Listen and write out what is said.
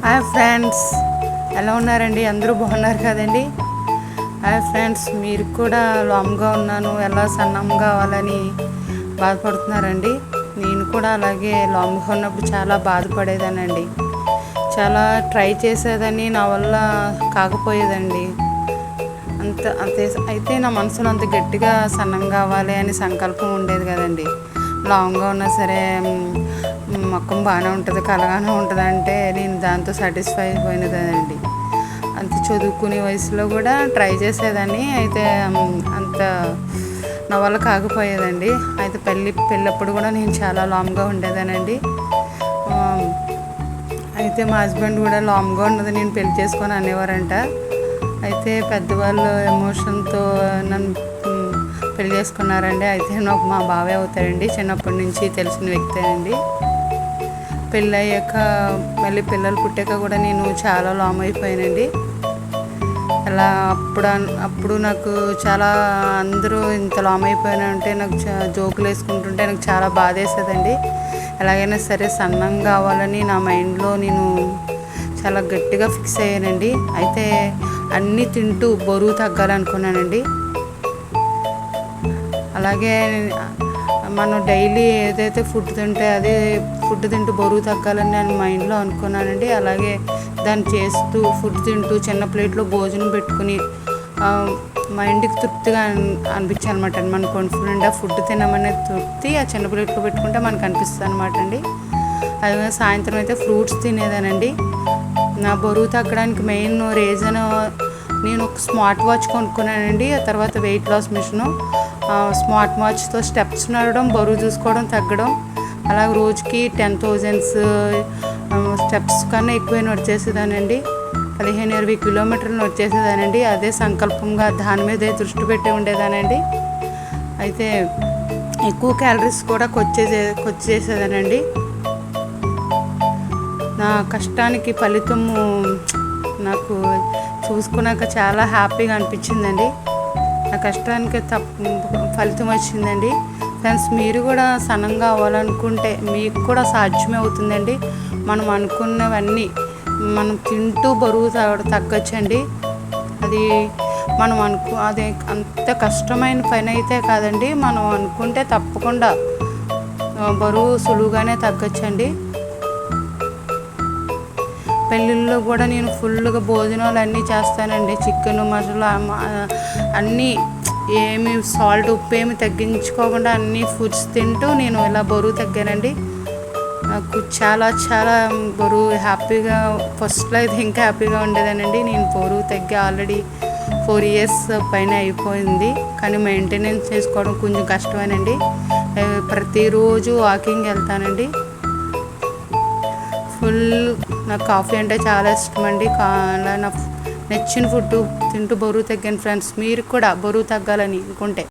Hi friends, ఎలా ఉన్నారండి? అందరూ బాగున్నారు కదండి? హాయ్ ఫ్రెండ్స్, మీరు కూడా లామ్గా ఉన్నాను, ఎలా సన్నంగా కావాలని బాధపడుతున్నారండి. నేను కూడా అలాగే లామ్గా ఉన్నప్పుడు చాలా బాధపడేదానండి. చాలా ట్రై చేసేదని, నా వల్ల కాకపోయేదండి. అయితే నా మనసులో అంత గట్టిగా సన్నం కావాలి అని సంకల్పం ఉండేది కదండి. లాంగ్గా ఉన్నా సరే మొక్కం బాగానే ఉంటుంది, కలగానే ఉంటుంది అంటే నేను దాంతో సాటిస్ఫై అయిపోయినదండి. అంత చదువుకునే వయసులో కూడా ట్రై చేసేదాన్ని. అయితే అంత నా వల్ల కాకపోయేదండి. అయితే పెళ్ళప్పుడు కూడా నేను చాలా లాంగ్గా ఉండేదానండి. అయితే మా హస్బెండ్ కూడా లాంగ్గా ఉన్నది నేను పెళ్లి చేసుకొని అనేవారంట. అయితే పెద్దవాళ్ళు ఎమోషన్తో నన్ను పెళ్లి చేసుకున్నారండి. అయితే నాకు మా బావే అవుతారండి, చిన్నప్పటి నుంచి తెలిసిన వ్యక్తే అండి. పెళ్ళి అయ్యాక మళ్ళీ పిల్లలు పుట్టాక కూడా నేను చాలా లామ్ అయిపోయానండి. అలా అప్పుడు నాకు చాలా అందరూ ఇంత లామ్ అయిపోయానంటే నాకు జోకులు వేసుకుంటుంటే నాకు చాలా బాధ వేసేదండి. ఎలాగైనా సరే సన్నం కావాలని నా మైండ్లో నేను చాలా గట్టిగా ఫిక్స్ అయ్యానండి. అయితే అన్నీ తింటూ బరువు తగ్గాలనుకున్నానండి. అలాగే మనం డైలీ ఏదైతే ఫుడ్ తింటే అదే ఫుడ్ తింటూ బరువు తగ్గాలని నేను మైండ్లో అనుకున్నానండి. అలాగే దాన్ని చేస్తూ ఫుడ్ తింటూ చిన్న ప్లేట్లో భోజనం పెట్టుకుని మైండ్కి తృప్తిగా అనిపించాలి అనమాట అండి. మన కాన్ఫిడెంట్ ఫుడ్ తినమనే తృప్తి ఆ చిన్న ప్లేట్లో పెట్టుకుంటే మనకు అనిపిస్తుంది అనమాట అండి. అదే సాయంత్రం అయితే ఫ్రూట్స్ తినేదానండి. నా బరువు తగ్గడానికి మెయిన్ రీజన్, నేను ఒక స్మార్ట్ వాచ్ కొనుక్కున్నానండి. ఆ తర్వాత వెయిట్ లాస్ మిషను, స్మార్ట్ వాచ్తో స్టెప్స్ నడవడం, బరువు చూసుకోవడం, తగ్గడం. అలాగే రోజుకి 10,000 స్టెప్స్ కన్నా ఎక్కువ నడిచేసేదానండి. 15-20 కిలోమీటర్లు నడిచేసేదానండి. అదే సంకల్పంగా దాని మీదే దృష్టి పెట్టి ఉండేదానండి. అయితే ఎక్కువ క్యాలరీస్ కూడా కొచ్చేసేదానండి. నా కష్టానికి ఫలితము నాకు చూసుకున్నాక చాలా హ్యాపీగా అనిపించిందండి. నా కష్టానికి ఫలితం వచ్చిందండి. ఫ్రెండ్స్, మీరు కూడా సన్నంగా అవ్వాలనుకుంటే మీకు కూడా సాధ్యమే అవుతుందండి. మనం అనుకున్నవన్నీ మనం తింటూ బరువు తగ్గొచ్చండి. అది అది అంత కష్టమైన పని అయితే కాదండి. మనం అనుకుంటే తప్పకుండా బరువు సులువుగానే తగ్గొచ్చండి. పెళ్ళిళ్ళలో కూడా నేను ఫుల్గా భోజనాలు అన్నీ చేస్తానండి. చికెన్, మసాలా అన్నీ ఏమి సాల్ట్, ఉప్పు ఏమి తగ్గించుకోకుండా అన్నీ ఫుడ్స్ తింటూ నేను ఇలా బరువు తగ్గానండి. నాకు చాలా చాలా బరువు హ్యాపీగా, ఫస్ట్లో అయితే ఇంకా హ్యాపీగా ఉండేదానండి. నేను బరువు తగ్గి ఆల్రెడీ 4 years పైన అయిపోయింది. కానీ మెయింటెనెన్స్ చేసుకోవడం కొంచెం కష్టమేనండి. ప్రతిరోజు వాకింగ్ వెళ్తానండి. నాకు కాఫీ అంటే చాలా ఇష్టం అండి. అలా నా నచ్చిన ఫుడ్ తింటూ బరువు తగ్గాను ఫ్రెండ్స్. మీరు కూడా బరువు తగ్గాలని అనుకుంటే